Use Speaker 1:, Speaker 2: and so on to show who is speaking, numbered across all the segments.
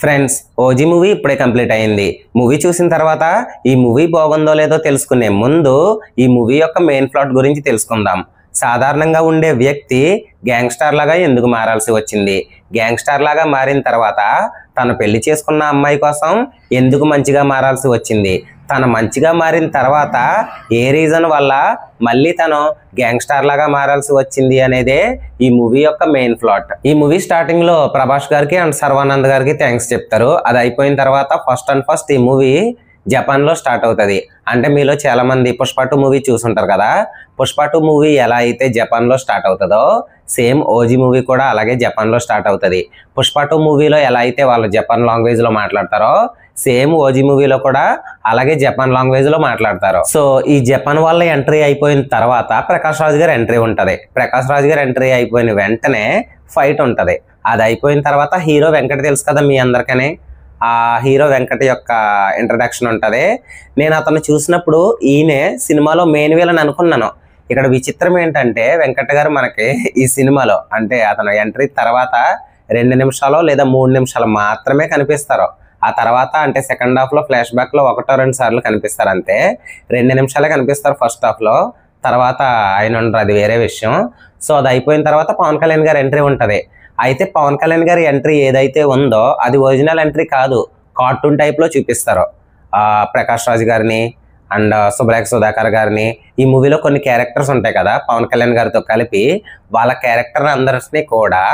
Speaker 1: Friends, OG movie ఇప్పుడే complete అయింది. Movie చూసిన తర్వాత ఈ మూవీ బాగుందో లేదో తెలుసుకునే ముందు ఈ మూవీ యొక్క మెయిన్ ప్లాట్ గురించి తెలుసుకుందాం. సాధారణంగా ఉండే వ్యక్తి గ్యాంగ్స్టర్ లాగా ఎందుకు మారాల్సి వచ్చింది, గ్యాంగ్స్టర్ లాగా మారిన తర్వాత తను పెళ్లి చేసుకున్న అమ్మాయి కోసం ఎందుకు మంచిగా మారాల్సి వచ్చింది, తను మంచిగా మారిన తర్వాత ఏ రీజన్ వల్ల మళ్ళీ తను గ్యాంగ్స్టర్ లాగా మారాల్సి వచ్చింది అనేదే ఈ మూవీ యొక్క మెయిన్ ప్లాట్. ఈ మూవీ స్టార్టింగ్ లో ప్రభాస్ గారికి అండ్ సర్వానంద్ గారికి థ్యాంక్స్ చెప్తారు. అది అయిపోయిన తర్వాత ఫస్ట్ ఈ మూవీ జపాన్ లో స్టార్ట్ అవుతుంది. అంటే మీలో చాలా మంది పుష్ప 2 మూవీ చూసుంటారు కదా. పుష్ప 2 మూవీ ఎలా అయితే జపాన్ లో స్టార్ట్ అవుతుందో సేమ్ ఓజీ మూవీ కూడా అలాగే జపాన్ లో స్టార్ట్ అవుతుంది. పుష్ప 2 మూవీలో ఎలా అయితే వాళ్ళు జపాన్ లాంగ్వేజ్ లో మాట్లాడతారో సేమ్ ఓజీ మూవీలో కూడా అలాగే జపాన్ లాంగ్వేజ్ లో మాట్లాడతారు. సో ఈ జపాన్ వాళ్ళ ఎంట్రీ అయిపోయిన తర్వాత ప్రకాష్ రాజ్ గారి ఎంట్రీ ఉంటది. ప్రకాష్ రాజ్ గారి ఎంట్రీ అయిపోయిన వెంటనే ఫైట్ ఉంటది. అది అయిపోయిన తర్వాత హీరో వెంకట్ తెలుసు కదా మీ అందరికనే. ఆ హీరో వెంకట్ యొక్క ఇంట్రడక్షన్ ఉంటది. నేను అతను చూసినప్పుడు ఈయనే సినిమాలో మెయిన్ విలన్ అనుకున్నాను. ఇక్కడ విచిత్రం ఏంటంటే వెంకట్ గారు మనకి ఈ సినిమాలో అంటే అతను ఎంట్రీ తర్వాత 2 నిమిషాలు లేదా 3 నిమిషాలు మాత్రమే కనిపిస్తారు. ఆ తర్వాత అంటే సెకండ్ హాఫ్ లో ఫ్లాష్ బ్యాక్ లో 1-2 సార్లు కనిపిస్తారు అంతే. 2 నిమిషాలే కనిపిస్తారు ఫస్ట్ హాఫ్ లో, తర్వాత ఆయన ఉండరు, అది వేరే విషయం. సో అది అయిపోయిన తర్వాత పవన్ కళ్యాణ్ గారి ఎంట్రీ ఉంటది. అయితే పవన్ కళ్యాణ్ గారి ఎంట్రీ ఏదైతే ఉందో అది ఒరిజినల్ ఎంట్రీ కాదు, కార్టూన్ టైప్ లో చూపిస్తారు. ప్రకాష్ రాజ్ గారిని అండ్ సుబ్రాక్ సుధాకర్ గారిని ఈ మూవీలో కొన్ని క్యారెక్టర్స్ ఉంటాయి కదా పవన్ కళ్యాణ్ గారితో కలిపి, వాళ్ళ క్యారెక్టర్ అందరినీ కూడా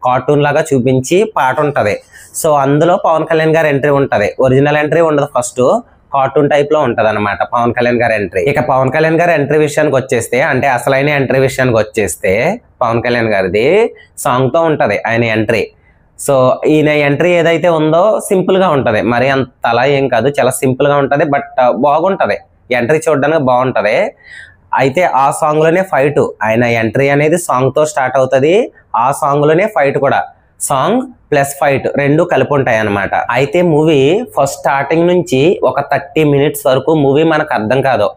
Speaker 1: కార్టూన్ లాగా చూపించి పాట ఉంటది. సో అందులో పవన్ కళ్యాణ్ గారి ఎంట్రీ ఉంటది. ఒరిజినల్ ఎంట్రీ ఉండదు, ఫస్ట్ కార్టూన్ టైప్ లో ఉంటది అనమాట పవన్ కళ్యాణ్ గారి ఎంట్రీ. ఇక పవన్ కళ్యాణ్ గారి ఎంట్రీ విషయానికి వచ్చేస్తే అంటే అసలైన ఎంట్రీ విషయానికి వచ్చేస్తే పవన్ కళ్యాణ్ గారిది సాంగ్ తో ఉంటది ఆయన ఎంట్రీ. సో ఈయన ఎంట్రీ ఏదైతే ఉందో సింపుల్ గా ఉంటది, మరి అంత అలా ఏం కాదు, చాలా సింపుల్ గా ఉంటది. బట్ బాగుంటది, ఎంట్రీ చూడడానికి బాగుంటది. అయితే ఆ సాంగ్ లోనే ఫైట్, ఆయన ఎంట్రీ అనేది సాంగ్ తో స్టార్ట్ అవుతుంది. ఆ సాంగ్ లోనే ఫైట్ కూడా, సాంగ్ ప్లస్ ఫైట్ రెండు కలిపి ఉంటాయి అనమాట. అయితే మూవీ ఫస్ట్ స్టార్టింగ్ నుంచి ఒక 30 మినిట్స్ వరకు మూవీ మనకు అర్థం కాదు.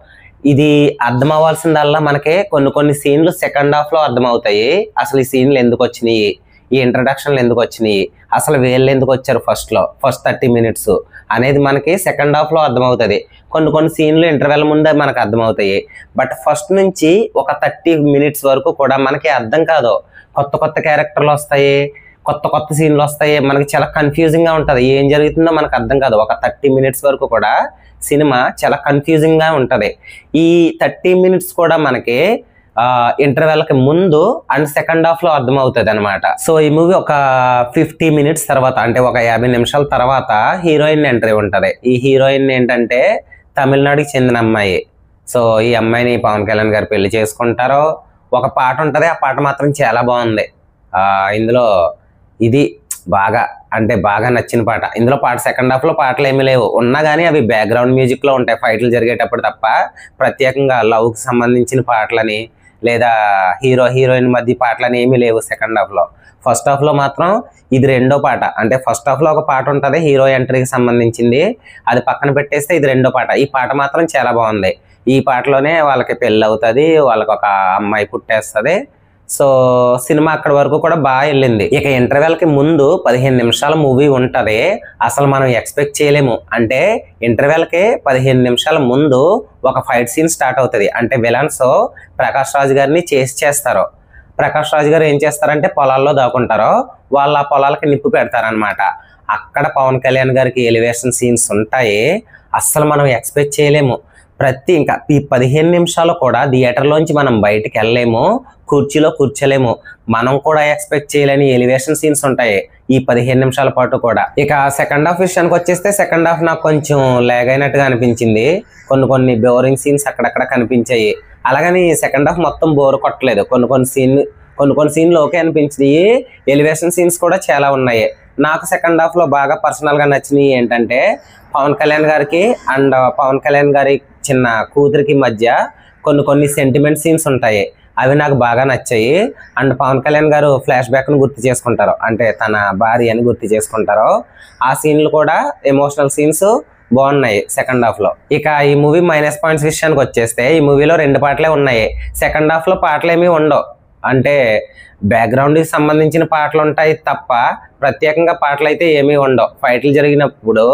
Speaker 1: ఇది అర్థం అవ్వాల్సిందల్లా మనకి కొన్ని సీన్లు సెకండ్ హాఫ్ లో అర్థం అవుతాయి. అసలు ఈ సీన్లు ఎందుకు వచ్చినాయి, ఈ ఇంట్రడక్షన్లు ఎందుకు వచ్చినాయి, అసలు వీళ్ళు ఎందుకు వచ్చారు ఫస్ట్ 30 మినిట్స్ అనేది మనకి సెకండ్ హాఫ్ లో అర్థం అవుతుంది. కొన్ని సీన్లు ఇంటర్వెల్ ముందే మనకు అర్థం అవుతాయి. బట్ ఫస్ట్ నుంచి ఒక 30 మినిట్స్ వరకు కూడా మనకి అర్థం కాదు. కొత్త క్యారెక్టర్లు వస్తాయి, కొత్త సీన్లు వస్తాయి, మనకి చాలా కన్ఫ్యూజింగ్ గా ఉంటది. ఏం జరుగుతుందో మనకు అర్థం కాదు. ఒక 30 మినిట్స్ వరకు కూడా సినిమా చాలా కన్ఫ్యూజింగ్ గా ఉంటది. ఈ 30 మినిట్స్ కూడా మనకి ఇంటర్వెల్ కి ముందు అండ్ సెకండ్ హాఫ్ లో అర్థం అవుతుంది అనమాట. సో ఈ మూవీ ఒక 50 మినిట్స్ తర్వాత అంటే ఒక 50 నిమిషాల తర్వాత హీరోయిన్ ఎంట్రీ ఉంటది. ఈ హీరోయిన్ ఏంటంటే తమిళనాడుకి చెందిన అమ్మాయి. సో ఈ అమ్మాయిని పవన్ కళ్యాణ్ గారు పెళ్లి చేసుకుంటారు. ఒక పాట ఉంటది, ఆ పాట మాత్రం చాలా బాగుంది. ఇందులో ఇది బాగా నచ్చిన పాట. ఇందులో పాట సెకండ్ హాఫ్ లో పాటలు ఏమీ లేవు, ఉన్నా కానీ అవి బ్యాక్గ్రౌండ్ మ్యూజిక్ లో ఉంటాయి ఫైట్లు జరిగేటప్పుడు తప్ప. ప్రత్యేకంగా లవ్ కి సంబంధించిన పాటలని లేదా హీరోయిన్ మధ్య పాటలని ఏమీ లేవు సెకండ్ హాఫ్ లో. ఫస్ట్ హాఫ్ లో మాత్రం ఇది రెండో పాట. అంటే ఫస్ట్ హాఫ్ లో ఒక పాట ఉంటది హీరో ఎంట్రీకి సంబంధించింది, అది పక్కన పెట్టేస్తే ఇది రెండో పాట. ఈ పాట మాత్రం చాలా బాగుంది. ఈ పాటలోనే వాళ్ళకి పెళ్ళి అవుతుంది, వాళ్ళకి ఒక అమ్మాయి పుట్టేస్తుంది. సో సినిమా అక్కడి వరకు కూడా బాగా వెళ్ళింది. ఇక ఇంటర్వెల్ కి ముందు 15 నిమిషాల మూవీ ఉంటది. అసలు మనం ఎక్స్పెక్ట్ చేయలేము. అంటే ఇంటర్వెల్ కి 15 నిమిషాల ముందు ఒక ఫైట్ సీన్ స్టార్ట్ అవుతుంది. అంటే విలన్స్ ప్రకాష్ రాజ్ గారిని చేస్తారు. ప్రకాష్ రాజ్ గారు ఏం చేస్తారంటే పొలాల్లో దాక్కుంటారు, వాళ్ళ పొలాలకి నిప్పు పెడతారనమాట. అక్కడ పవన్ కళ్యాణ్ గారికి ఎలివేషన్ సీన్స్ ఉంటాయి. అస్సలు మనం ఎక్స్పెక్ట్ చేయలేము. ఇంకా ఈ 15 నిమిషాలు కూడా థియేటర్లోంచి మనం బయటికి వెళ్ళలేము, కుర్చీలో కూర్చోలేము. మనం కూడా ఎక్స్పెక్ట్ చేయలేని ఎలివేషన్ సీన్స్ ఉంటాయి ఈ 15 నిమిషాల పాటు కూడా. ఇక సెకండ్ హాఫ్ విషయానికి వచ్చేస్తే సెకండ్ హాఫ్ నాకు కొంచెం లాగ్ అయినట్టుగా అనిపించింది. కొన్ని బోరింగ్ సీన్స్ అక్కడక్కడ కనిపించాయి. అలాగని సెకండ్ హాఫ్ మొత్తం బోర్ కొట్టలేదు. కొన్ని సీన్లు ఓకే అనిపించింది. ఎలివేషన్ సీన్స్ కూడా చాలా ఉన్నాయి. నాకు సెకండ్ హాఫ్ లో బాగా పర్సనల్ గా నచ్చినవి ఏంటంటే పవన్ కళ్యాణ్ గారికి అండ్ పవన్ కళ్యాణ్ గారి చిన్న కూతురికి మధ్య కొన్ని సెంటిమెంట్ సీన్స్ ఉంటాయి, అవి నాకు బాగా నచ్చాయి. అండ్ పవన్ కళ్యాణ్ గారు ఫ్లాష్ బ్యాక్ ను గుర్తు చేసుకుంటారు, అంటే తన భార్య అని గుర్తు చేసుకుంటారు. ఆ సీన్లు కూడా ఎమోషనల్ సీన్స్ బాగున్నాయి సెకండ్ హాఫ్ లో. ఇక ఈ మూవీ మైనస్ పాయింట్స్ విషయానికి వచ్చేస్తే ఈ మూవీలో 2 పాటలే ఉన్నాయి. సెకండ్ హాఫ్ లో పాటలు ఏమీ ఉండవు. అంటే బ్యాక్గ్రౌండ్కి సంబంధించిన పాటలు ఉంటాయి తప్ప ప్రత్యేకంగా పాటలు అయితే ఏమీ ఉండవు. ఫైట్లు జరిగినప్పుడు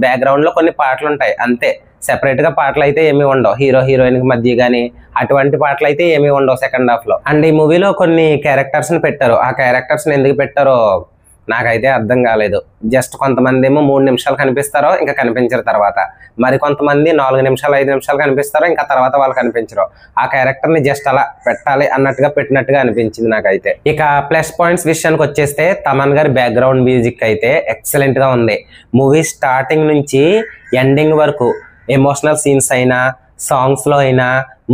Speaker 1: బ్యాక్గ్రౌండ్లో కొన్ని పాటలు ఉంటాయి అంతే, సెపరేట్గా పాటలు అయితే ఏమీ ఉండవు. హీరో హీరోయిన్కి మధ్య కానీ అటువంటి పాటలు అయితే ఏమీ ఉండవు సెకండ్ హాఫ్లో. అండ్ ఈ మూవీలో కొన్ని క్యారెక్టర్స్ని పెట్టారు. ఆ క్యారెక్టర్స్ని ఎందుకు పెట్టారో నాకైతే అర్థం కాలేదు. జస్ట్ కొంతమంది ఏమో 3 నిమిషాలు కనిపిస్తారో ఇంకా కనిపించరు తర్వాత, మరి కొంతమంది 4 నిమిషాలు 5 నిమిషాలు కనిపిస్తారో ఇంకా తర్వాత వాళ్ళు కనిపించరు. ఆ క్యారెక్టర్ని జస్ట్ అలా పెట్టాలి అన్నట్టుగా పెట్టినట్టుగా అనిపించింది నాకైతే. ఇక ప్లస్ పాయింట్స్ విషయానికి వచ్చేస్తే తమన్ గారి బ్యాక్గ్రౌండ్ మ్యూజిక్ అయితే ఎక్సలెంట్గా ఉంది. మూవీ స్టార్టింగ్ నుంచి ఎండింగ్ వరకు ఎమోషనల్ సీన్స్ అయినా సాంగ్స్లో అయినా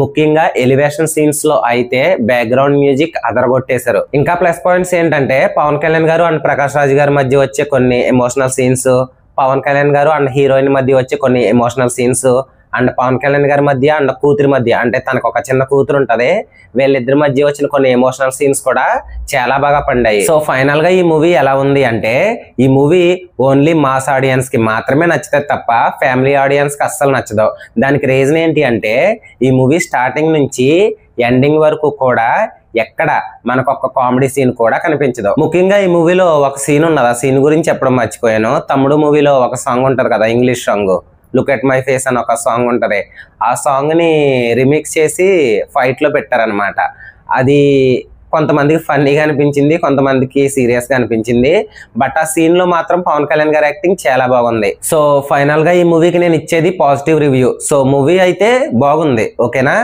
Speaker 1: ముఖ్యంగా ఎలివేషన్ సీన్స్ లో అయితే బ్యాక్గ్రౌండ్ మ్యూజిక్ అదరగొట్టేశారు. ఇంకా ప్లస్ పాయింట్స్ ఏంటంటే పవన్ కళ్యాణ్ గారు అండ్ ప్రకాష్ రాజ్ గారి మధ్య వచ్చే కొన్ని ఎమోషనల్ సీన్స్, పవన్ కళ్యాణ్ గారు అండ్ హీరోయిన్ మధ్య వచ్చే కొన్ని emotional scenes, and Pawan Kalyan గారి మధ్య అండ్ కూతురి మధ్య, అంటే తనకు ఒక చిన్న కూతురు ఉంటది, వీళ్ళిద్దరి మధ్య వచ్చిన కొన్ని ఎమోషనల్ సీన్స్ కూడా చాలా బాగా పండాయి. సో ఫైనల్ గా ఈ మూవీ ఎలా ఉంది అంటే, ఈ మూవీ ఓన్లీ మాస్ ఆడియన్స్ కి మాత్రమే నచ్చుతుంది తప్ప ఫ్యామిలీ ఆడియన్స్ కి అస్సలు నచ్చదు. దానికి రీజన్ ఏంటి అంటే ఈ మూవీ స్టార్టింగ్ నుంచి ఎండింగ్ వరకు కూడా ఎక్కడ మనకు ఒక కామెడీ సీన్ కూడా కనిపించదు. ముఖ్యంగా ఈ మూవీలో ఒక సీన్ ఉన్నది, ఆ సీన్ గురించి చెప్పడం మర్చిపోయాను. తమ్ముడు మూవీలో ఒక సాంగ్ ఉంటది కదా, English song look at my face అని ఒక సాంగ్ ఉంటది. ఆ సాంగ్ ని రిమిక్స్ చేసి ఫైట్ లో పెట్టారనమాట. అది కొంతమందికి ఫన్నీగా అనిపించింది, కొంతమందికి సీరియస్ గా అనిపించింది. బట్ ఆ సీన్ లో మాత్రం పవన్ కళ్యాణ్ గారి యాక్టింగ్ చాలా బాగుంది. సో ఫైనల్ గా ఈ మూవీకి నేను ఇచ్చేది పాజిటివ్ రివ్యూ. సో మూవీ అయితే బాగుంది, ఓకేనా,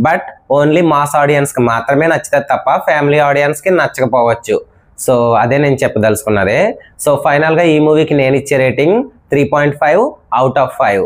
Speaker 1: బట్ ఓన్లీ మాస్ ఆడియన్స్ కి మాత్రమే నచ్చుతుంది తప్ప ఫ్యామిలీ ఆడియన్స్ కి నచ్చకపోవచ్చు. సో అదే నేను చెప్పదలుచుకున్నదే. సో ఫైనల్ గా ఈ మూవీకి నేను ఇచ్చే రేటింగ్ 3.5 out of 5.